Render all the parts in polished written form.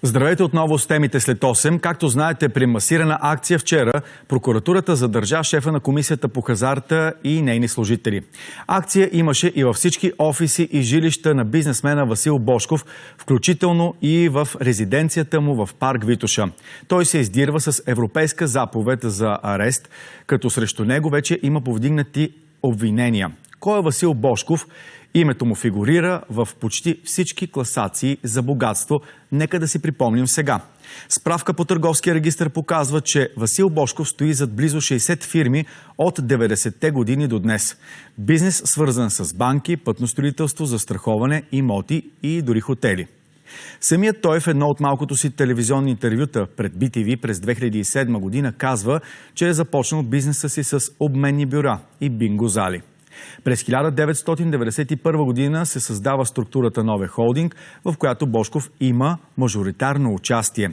Здравейте отново с темите след 8. Както знаете, при масирана акция вчера прокуратурата задържа шефа на комисията по хазарта и нейни служители. Акция имаше и във всички офиси и жилища на бизнесмена Васил Божков, включително и в резиденцията му в парк Витоша. Той се издирва с европейска заповед за арест, като срещу него вече има повдигнати обвинения. Кой е Васил Божков? Името му фигурира в почти всички класации за богатство. Нека да си припомним сега. Справка по Търговския регистър показва, че Васил Божков стои зад близо 60 фирми от 90-те години до днес. Бизнес свързан с банки, пътно строителство, застраховане, имоти и дори хотели. Самият той в едно от малкото си телевизионни интервюта пред BTV през 2007 година казва, че е започнал бизнеса си с обменни бюра и бинго зали. През 1991 година се създава структурата Нове Холдинг, в която Божков има мажоритарно участие.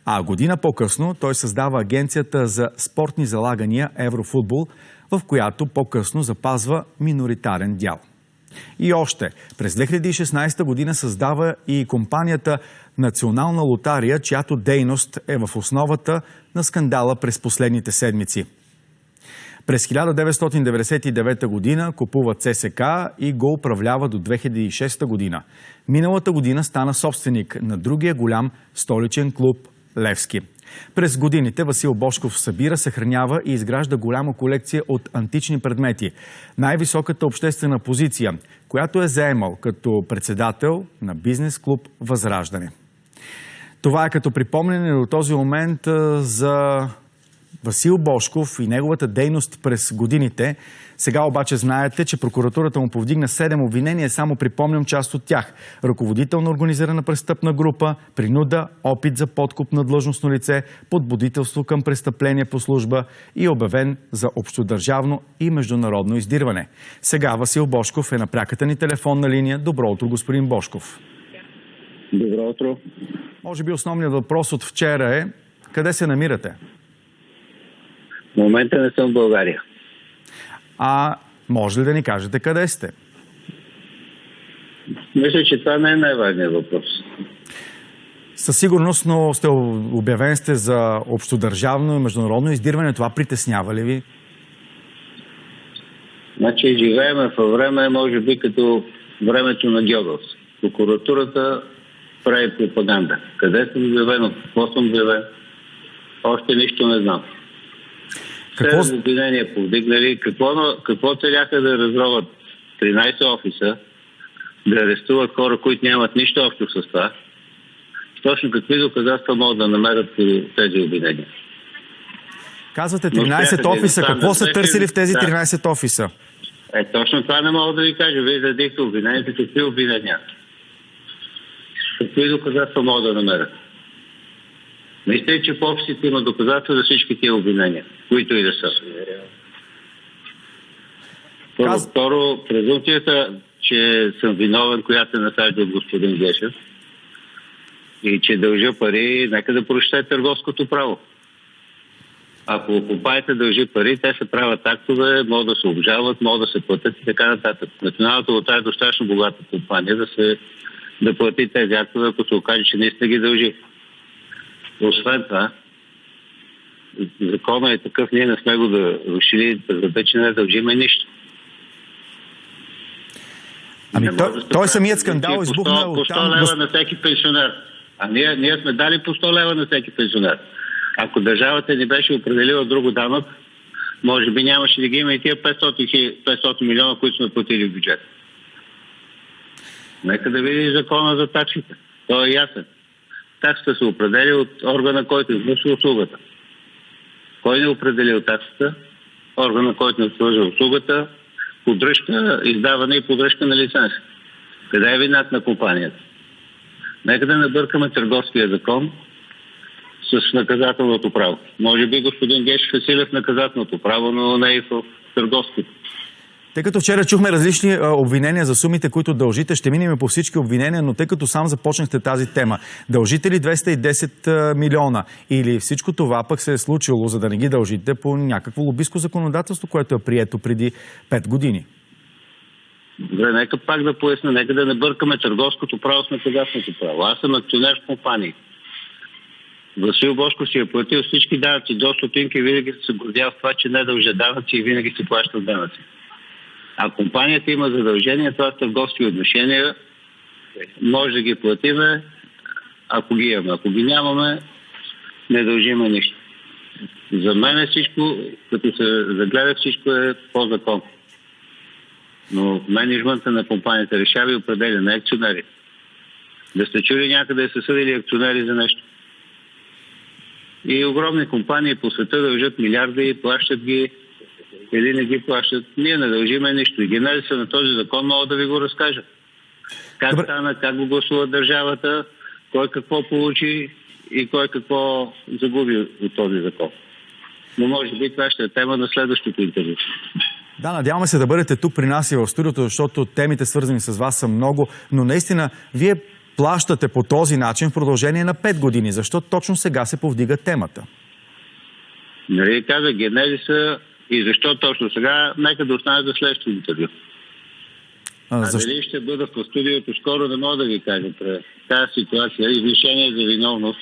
А година по-късно той създава агенцията за спортни залагания Еврофутбол, в която по-късно запазва миноритарен дял. И още, през 2016 година създава и компанията Национална лотария, чиято дейност е в основата на скандала през последните седмици. През 1999 година купува ЦСК и го управлява до 2006 година. Миналата година стана собственик на другия голям столичен клуб Левски. През годините Васил Божков събира, съхранява и изгражда голяма колекция от антични предмети. Най-високата обществена позиция, която е заемал като председател на бизнес клуб Възраждане. Това е като припомнене до този момент за Васил Божков и неговата дейност през годините. Сега обаче знаете, че прокуратурата му повдигна 7 обвинения, само припомням част от тях. Ръководител на организирана престъпна група, принуда, опит за подкуп на длъжностно лице, подбудителство към престъпление по служба и обявен за общодържавно и международно издирване. Сега Васил Божков е на пряката ни телефонна линия. Добро утро, господин Божков. Добро утро. Може би основният въпрос от вчера е: къде се намирате? В момента не съм в България. Може ли да ни кажете къде сте? Мисля, че това не е най-важният въпрос. Със сигурност, но сте обявен сте за общодържавно и международно издирване. Това притеснява ли ви? Значи живеем във време, може би, като времето на Гьобелс. Прокуратурата прави пропаганда. Къде съм обявен, от какво съм обявен? Още нищо не знам. Все обвинения повдигнали. Какво целяха да разроват 13 офиса, да арестуват хора, които нямат нищо общо с това? Точно какви доказателства могат да намерят тези обвинения? Казвате 13 офиса. Какво са търсили в тези 13 офиса? Точно това не мога да ви кажа. Вие задихте обвиненията. Какви обвинения? Какви доказателства могат да намерят? Мисля, че в офисите има доказателства за всички тия обвинения, които и да са. Второ, презумпцията, че съм виновен, която е насажда от господин Гешев и че дължа пари, нека да прочете търговското право. Ако компанията дължи пари, те се правят актове, могат да се обжалват, могат да се платят и така нататък. Националната лотария е достатъчно богата компания да плати тези актове, ако се окаже, че наистина ги дължи. Освен това, законът е такъв, ние не сме го да решили, за че не дължиме нищо. Той самият скандал избухна по 100 лева на всеки пенсионер. Ние сме дали по 100 лева на всеки пенсионер. Ако държавата ни беше определила друго данък, може би нямаше да ги има и тия 500 милиона, които сме платили в бюджет. Нека да види закона за таксите. Той е ясен. Таксата се определя от органа, който извършва услугата. Кой не определил таксата? Органа, който не извършва услугата, поддръжка, издаване и поддръжка на лиценз. Къде е вината на компанията? Нека да не бъркаме търговския закон с наказателното право. Може би господин Гешев е силен в наказателното право, но не и в търговското. Тъй като вчера чухме различни обвинения за сумите, които дължите, ще минем по всички обвинения, но тъй като сам започнахте тази тема, дължите ли 210 милиона или всичко това пък се е случило, за да не ги дължите, по някакво лобистко законодателство, което е прието преди 5 години? Добре, нека пак да поясня, нека да не бъркаме търговското право с наказателното право. Аз съм акционер в компании. Васил Божков си е платил всички данъци до стотинки и винаги се гордял в това, че не дължа данъци и винаги се плащат данъци. А компанията има задължения, това са търговски отношения, може да ги платиме, ако ги имаме. Ако ги нямаме, не дължиме нищо. За мен всичко, като се загледа, всичко е по закон. Но менеджмента на компанията решава и определя, не акционери. Да сте чули някъде да са съдили акционери за нещо. И огромни компании по света дължат милиарди и плащат ги или не ги плащат. Ние не дължиме нищо. И генезиса на този закон мога да ви го разкажа. Как стана, как го гласува държавата, кой какво получи и кой какво загуби от този закон. Но може би това ще е тема на следващото интервю. Да, надяваме се да бъдете тук при нас и в студиото, защото темите свързани с вас са много, но наистина вие плащате по този начин в продължение на 5 години. Защо точно сега се повдига темата? Нали каза генезиса и защо точно сега, нека да остане за следващото интервю. Дали ще бъда в студиото скоро, не мога да ви кажа пред тази ситуация, извишение за виновност.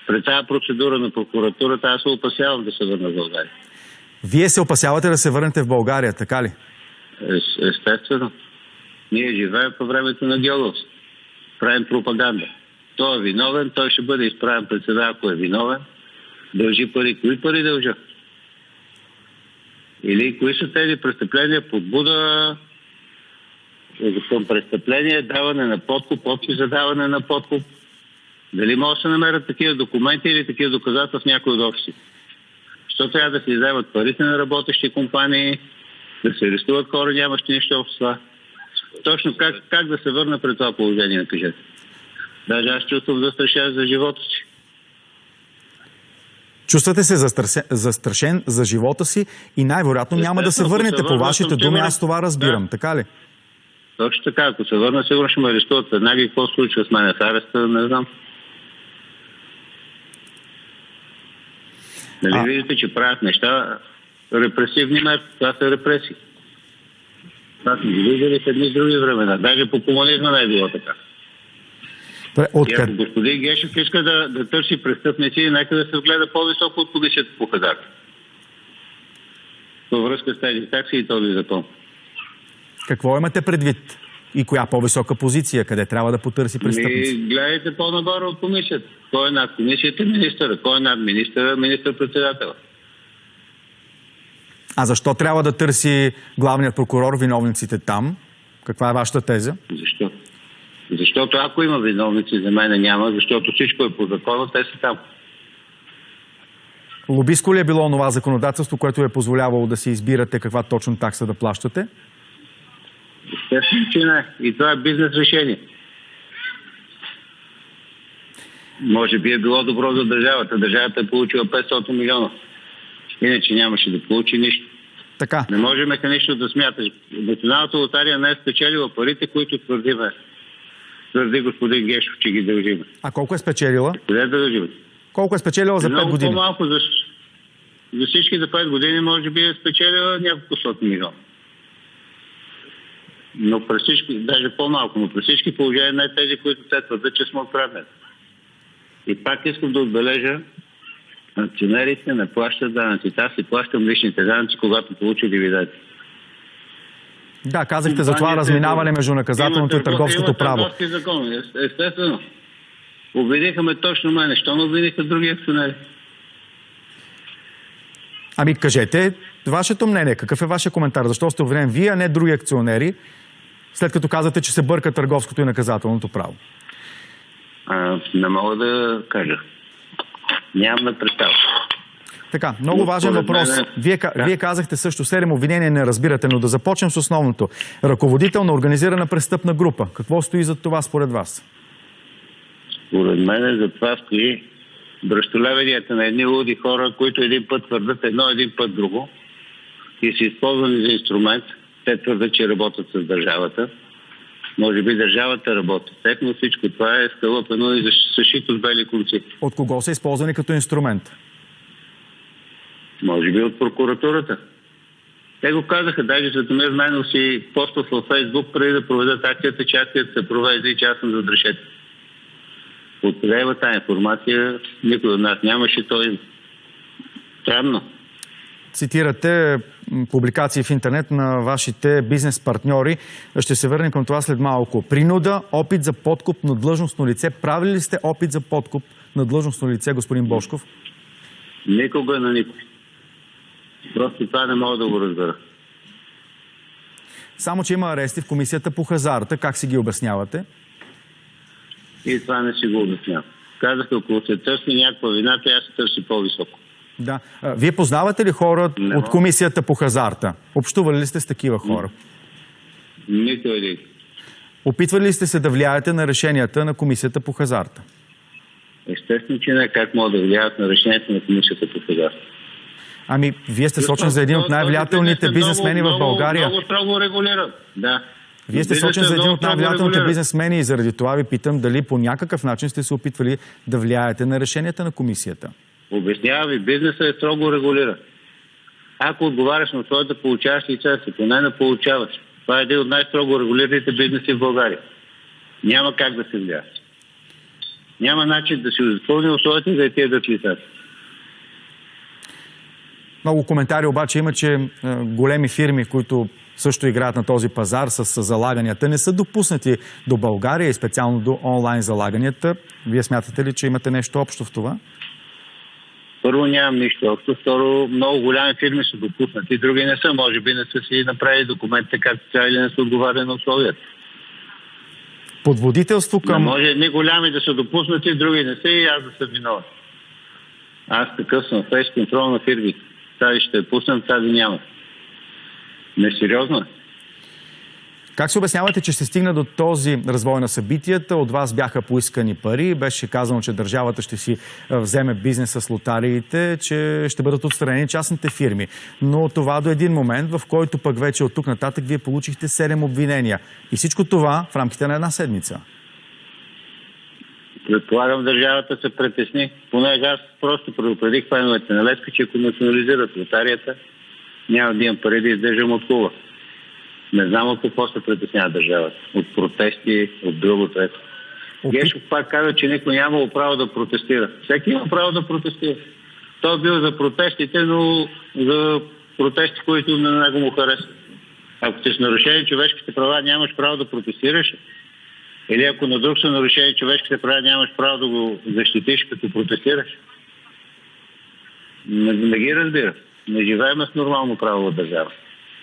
Пред тази процедура на прокуратурата аз се опасявам да се върна в България. Вие се опасявате да се върнете в България, така ли? Естествено. Ние живеем по времето на Гьолов. Правим пропаганда. Той е виновен, той ще бъде изправен пред съда, ако е виновен. Дължи пари. Кои пари дължа? Или кои са тези престъпления? Подбуда към престъпление, даване на подкуп, опит за даване на подкуп. Дали може да се намерят такива документи или такива доказателства в някои от офисите? Защо трябва да се изземат парите на работещи компании, да се арестуват хора, нямащи нищо общо с това? Точно как да се върна пред това положение, кажете? Даже аз чувствам застрашен за живота си. Чувствате се застрашен за живота си и най-вероятно няма да се върнете по вашите думи, аз това разбирам, така ли? Точно така, ако се върна, сигурно ще ме арестуват веднага и какво случва с мен в ареста, не знам. Нали виждате, че правят неща, репресивни мерки, това са репресии. Това сме ги виждали в едни други времена. Даже по комунизма не е било така. И ако господин Гешев иска да търси престъпници, нека да се вгледа по-високо от комисията по хазарта. Във връзка с тези такси и този закон. Какво имате предвид? И коя по-висока позиция? Къде трябва да потърси престъпници? Гледайте по-нагоре от комисията. Кой е над комисията? Министъра. Кой е над министъра? Министър-председател. А защо трябва да търси главният прокурор виновниците там? Каква е вашата теза? Защо? Защото ако има виновници, за мен няма, защото всичко е по закона, те са там. Лобистко ли е било това законодателство, което е позволявало да си избирате каква точно такса да плащате? Естествено, че не. И това е бизнес решение. Може би е било добро за държавата. Държавата е получила 500 милиона. Иначе нямаше да получи нищо. Така. Не може механично да смяташ. Националната лотария не е спечелила парите, които твърди господин Гешов, че ги дължиме. А колко е спечелила? Къде да дължиме? Колко е спечелила за 5 години? Много по-малко. За всички за 5 години може би е спечелила няколко сотни милиона. Но при всички, даже по-малко, но при всички положения не тези, които те твърдят, че сме откраднали. И пак искам да отбележа, акционерите не плащат данъци. Аз си плащам личните данъци, когато получа дивиденти. Да, казахте за това разминаване между наказателното и търговското право. Има търговски закон, естествено. Обвиниха ме точно мене. Що ме обвиниха други акционери? Ами кажете вашето мнение. Какъв е вашия коментар? Защо сте обвинен вие, а не други акционери, след като казвате, че се бърка търговското и наказателното право? Не мога да кажа. Нямам представа. Така, много важен въпрос. Вие казахте също 7 обвинения, не разбирате, но да започнем с основното. Ръководител на организирана престъпна група. Какво стои за това според вас? Според мен за това стои бръщолевенията на едни луди хора, които един път твърдат едно, един път друго и са използвани за инструмент. Те твърдат, че работят с държавата. Може би държавата работи. Но всичко това е скалъпено и съшито с бели конци. От кого са използвани като инструмент? Може би от прокуратурата. Те го казаха, даже Светомир Найденов си поства във Фейсбук преди да проведат акцията, че акцията се проведе и че аз съм за решетка. Откъде има тази информация? Никой от нас нямаше, той странно. Цитирате публикации в интернет на вашите бизнес партньори. Ще се върнем към това след малко. Принуда, опит за подкуп на длъжностно лице. Правили ли сте опит за подкуп на длъжностно лице, господин Божков? Никога на никой. Просто това не мога да го разбера. Само, че има арести в комисията по хазарта. Как си ги обяснявате? И това не си го обяснявам. Казах, ако се търси някаква вина, тя се търси по-високо. Да. Вие познавате ли хора Не от комисията по хазарта? Общували ли сте с такива хора? Нито един. Опитвали ли сте се да влияете на решенията на комисията по хазарта? Естествено, че не. Как могат да влияят на решението на комисията по хазарта? Ами, вие сте сочен за един от най-влиятелните бизнесмени в България. Много строго регулиран. Да. Вие сте сочен за един от най-влиятелните бизнесмени и заради това ви питам дали по някакъв начин сте се опитвали да влияете на решенията на комисията. Обяснявам ви, бизнесът е строго регулиран. Ако отговаряш на условията, получаваш лиценз, ако не получаваш. Това е един от най-строго регулираните бизнеси в България. Няма как да се влияе. Няма начин да си изпълни условията и да ти дадат лиценз. Много коментари обаче има, че големи фирми, които също играят на този пазар с залаганията, не са допуснати до България и специално до онлайн залаганията. Вие смятате ли, че имате нещо общо в това? Първо, нямам нищо общо. Второ, много голями фирми са допуснати, други не са. Може би не са си направили документите както трябва или не са отговаряли на условията. Подводителство към... Не може едни голями да са допуснати, други не са и аз да съм виновен. Аз такъв съм фейс контрол на фирми. Тази ще я пуснем, тази няма. Несериозно е. Как се обяснявате, че се стигна до този развой на събитията? От вас бяха поискани пари, беше казано, че държавата ще си вземе бизнеса с лотариите, че ще бъдат отстранени частните фирми. Но това до един момент, в който пък вече от тук нататък вие получихте 7 обвинения. И всичко това в рамките на една седмица. Предполагам, държавата се притесни. Понеже аз просто предупредих феновете на Левски, че ако национализират лотарията, няма да имам пари да издържам от клуба. Не знам от какво се притеснява държавата. От протести, от друго трето. Гешов пак каза, че никой нямало право да протестира. Всеки има право да протестира. Той бил за протестите, но за протести, които на него му харесват. Ако си с нарушени човешките права, нямаш право да протестираш. Или ако на друг са нарушени човешките права, нямаш право да го защитиш, като протестираш. Не ги разбира. Не живеем с нормално право в държава.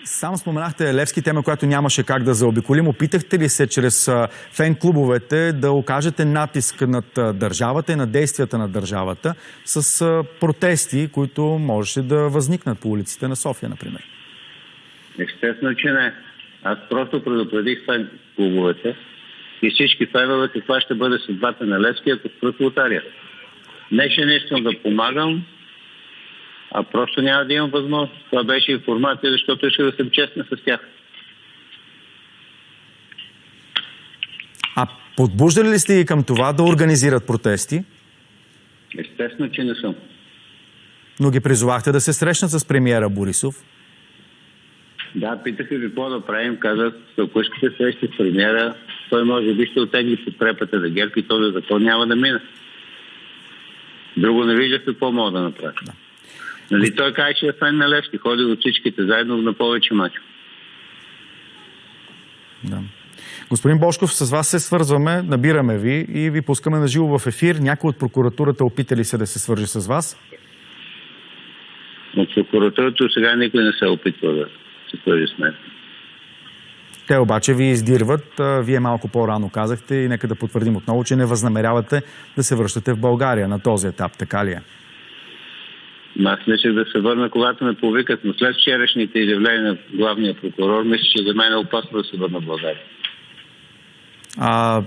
Сам споменахте Левски, тема, която нямаше как да заобиколим. Опитахте ли се чрез фен-клубовете да окажете натиск над държавата и на действията на държавата с протести, които можеше да възникнат по улиците на София, например? Естествено, че не. Аз просто предупредих фен-клубовете и всички фенове каква ще бъде съдбата на Левски, ако спрат лотарията. Не ще не искам да помагам, а просто няма да имам възможност. Това беше информация, защото искам да съм честна с тях. А подбуждали ли сте и към това да организират протести? Естествено, че не съм. Но ги призовахте да се срещнат с премиера Борисов? Да, питаха какво да правим. Казах, ако искате срещи с премиера, той може би ще оттегли подкрепата за ГЕРБ и този закон няма да мине. Друго не вижда какво мога да направя. Да. Нали, той каза, че е фен на Левски, ходи от всичките заедно на повече мачове. Да. Господин Божков, с вас се свързваме, набираме ви и ви пускаме на живо в ефир. Някой от прокуратурата опитали се да се свържи с вас? От прокуратурата сега никой не се опитва да се свържи с мен. Те обаче ви издирват. Вие малко по-рано казахте и нека да потвърдим отново, че не възнамерявате да се връщате в България на този етап, така ли е? Аз мислех да се върна, когато ме повикат, но след вчерашните изявления на главния прокурор, мисля, че за мен е опасно да се върна в България.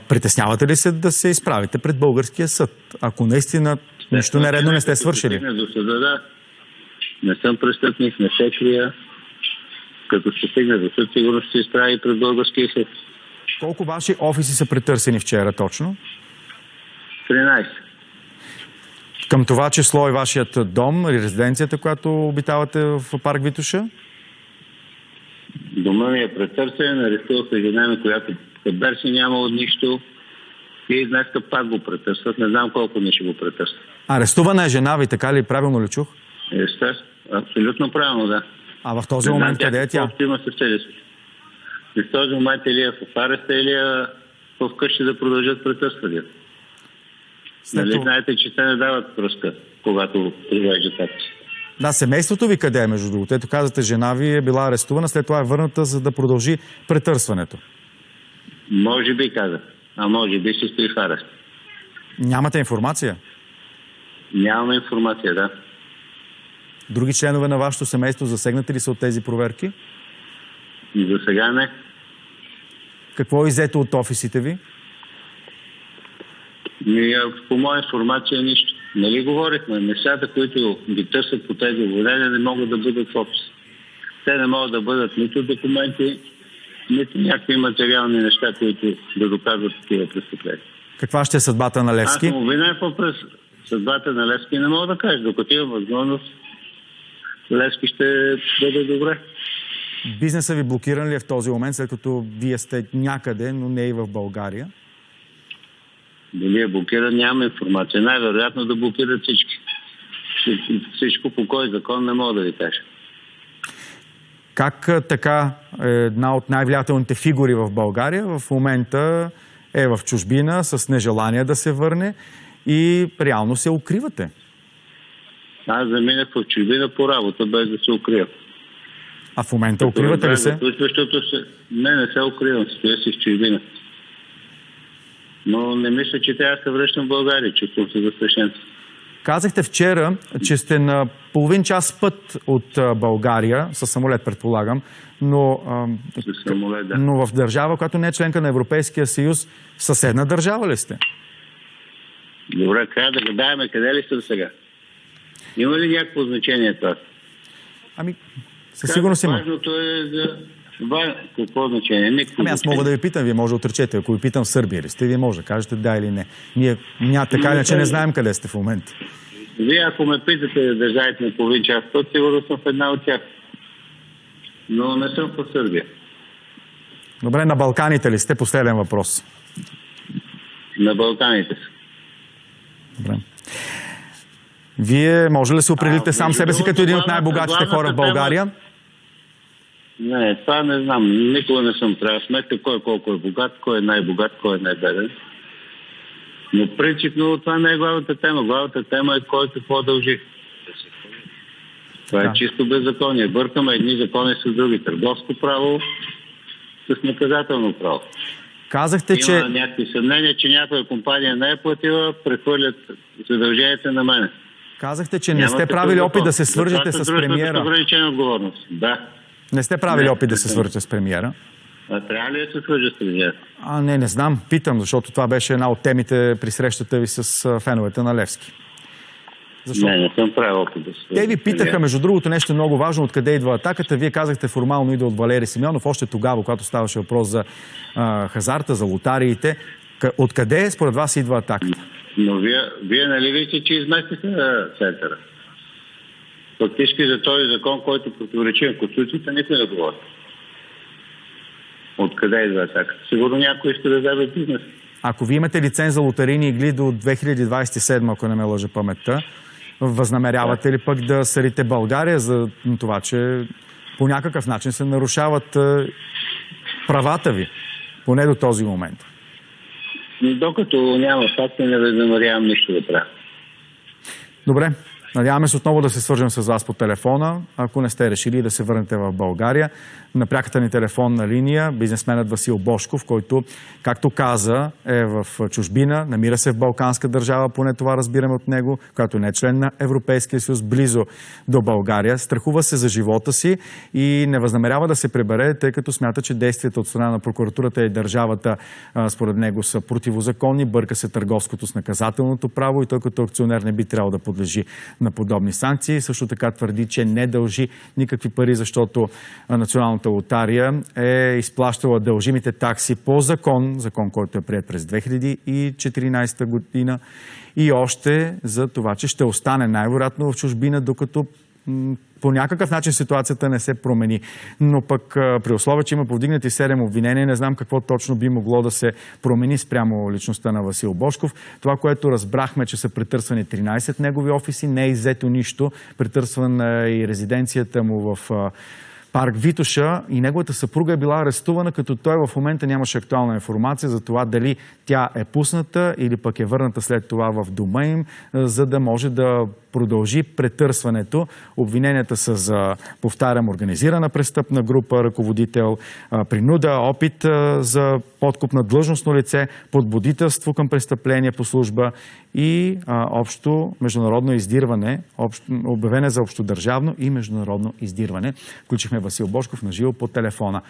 Притеснявате ли се да се изправите пред българския съд? Ако наистина нищо нередно не сте свършили? До съда, да. Не съм престъпник, не се крия. Като се стигне до съд, сигурно ще се изправи пред българския съд. Колко ваши офиси са претърсени вчера точно? 13. Към това число и вашият дом, резиденцията, която обитавате в парк Витоша? Дома ми е претърсен, арестувах се жена ми, която в Берси нямало нищо. И днеска пак го претърсват. Не знам колко не ще го претърсват. Арестувана е жена ви, така ли? Правилно ли чух? Естествено. Абсолютно правилно, да. А в този момент къде е тя? Има със себе си. И в този момент или е в ареста, или е в къщи да продължат претърсванията. Нали знаете, че те не дават пръска, когато провеждат акции. Да, семейството ви къде е, между другото? Ето казвате, жена ви е била арестувана, след това е върната, за да продължи претърсването. Може би казах. А може би ще стои в арест. Нямате информация? Нямаме информация, да. Други членове на вашето семейство засегнати ли са от тези проверки? И за сега не. Какво е иззето от офисите ви? По моя информация нищо. Нали говорихме, нещата, които ги търсят по тези обвинения, не могат да бъдат в офис. Те не могат да бъдат нито документи, нито някакви материални неща, които да доказват такива престъпления. Каква ще е съдбата на Левски? Аз съм обвинен в съдбата на Левски не мога да кажа. Докато има възможност, Левски ще бъде добре. Бизнесът ви блокиран ли е в този момент, след като вие сте някъде, но не и в България? Дали е блокиран, нямаме информация. Най-вероятно да блокират всички. Всичко по кой закон не мога да ви кажа. Как така една от най-влиятелните фигури в България в момента е в чужбина с нежелание да се върне и реално се укривате? Аз заминах в чужбина по работа, без да се укрия. А в момента укривате ли се? Не се укривам. Стоя си в чужбина. Но не мисля, че трябва да се връщам в България. Чувствам се застрашен. Казахте вчера, че сте на половин час път от България, със самолет предполагам, но в държава, която не е членка на Европейския съюз, съседна държава ли сте? Добре, трябва да гадаем къде ли съм сега. Има ли някакво значение това? Със сигурност има. Важното е за... Какво значение? Аз мога да ви питам, вие може да отречете. Ако ви питам в Сърбия ли сте, вие може да кажете да или не. Ние така иначе не знаем къде сте в момента. Вие ако ме питате да държавите на половин час път, сигурно съм в една от тях. Но не съм в Сърбия. Добре, на Балканите ли сте? Последен въпрос. На Балканите са. Добре. Вие може ли да се определите сам себе си като един от най-богатите хора в България? Не, това не знам. Никога не съм правил сметка кой колко е богат, кой е най-богат, кой е най-беден. Но принципно това не е главната тема. Главната тема е кой какво дължи. Това е чисто беззаконие. Бъркаме едни закони с други. Търговско право с наказателно право. Казахте, че... Има някакви съмнения, че някоя компания не е платила, прехвърлят задълженията на мене. Казахте, че не сте правили опит да се свържете с премиера. Ограничена отговорност. Да. Не сте правили опит да се свържете с премиера. А трябва ли да се свържа с премиера? Не знам. Питам, защото това беше една от темите при срещата ви с феновете на Левски. Не съм правил опит да се свържа. Те ви питаха, между другото, нещо много важно, откъде идва атаката. Вие казахте формално идва от Валери Симеонов, още тогава, когато ставаше въпрос за хазарта, за лотариите. Откъде според вас идва атаката? Но вие нали вижте, че изместите центъра? Фактически за този закон, който противоречи на Конституцията, никой не говори. Откъде идва атаката? Сигурно някой ще да вземе бизнес. Ако ви имате лиценз за лотарийни игли до 2027, ако не ме лъжа паметта, възнамерявате ли пък да съдите България за това, че по някакъв начин се нарушават правата ви? Поне до този момент. Докато няма факти, не възнамерявам нищо да правя. Добре. Надяваме се отново да се свържем с вас по телефона, ако не сте решили да се върнете в България. На пряката ни телефонна линия бизнесменът Васил Божков, който, както каза, е в чужбина, намира се в балканска държава, поне това разбираме от него, която не е член на Европейския съюз, близо до България. Страхува се за живота си и не възнамерява да се прибере, тъй като смята, че действията от страна на прокуратурата и държавата според него са противозаконни, бърка се търговското с наказателното право и той като акционер не би трябвало да подлежи на подобни санкции. Също така твърди, че не дължи никакви пари, защото Националната лотария е изплащала дължимите такси по закон, който е приет през 2014 година и още за това, че ще остане най-вероятно в чужбина, докато по някакъв начин ситуацията не се промени. Но пък при условие, че има повдигнати 7 обвинения, не знам какво точно би могло да се промени спрямо личността на Васил Божков. Това, което разбрахме, че са претърсвани 13 негови офиси, не е иззето нищо. Претърсвана и резиденцията му в парк Витоша и неговата съпруга е била арестувана, като той в момента нямаше актуална информация за това дали тя е пусната или пък е върната след това в дома им, за да може да продължи претърсването. Обвиненията са за, повтарям, организирана престъпна група, ръководител, принуда, опит за подкуп на длъжностно лице, подбудителство към престъпление по служба и общо международно издирване, обявене за общодържавно и международно издирване. Включихме Васил Божков на живо по телефона.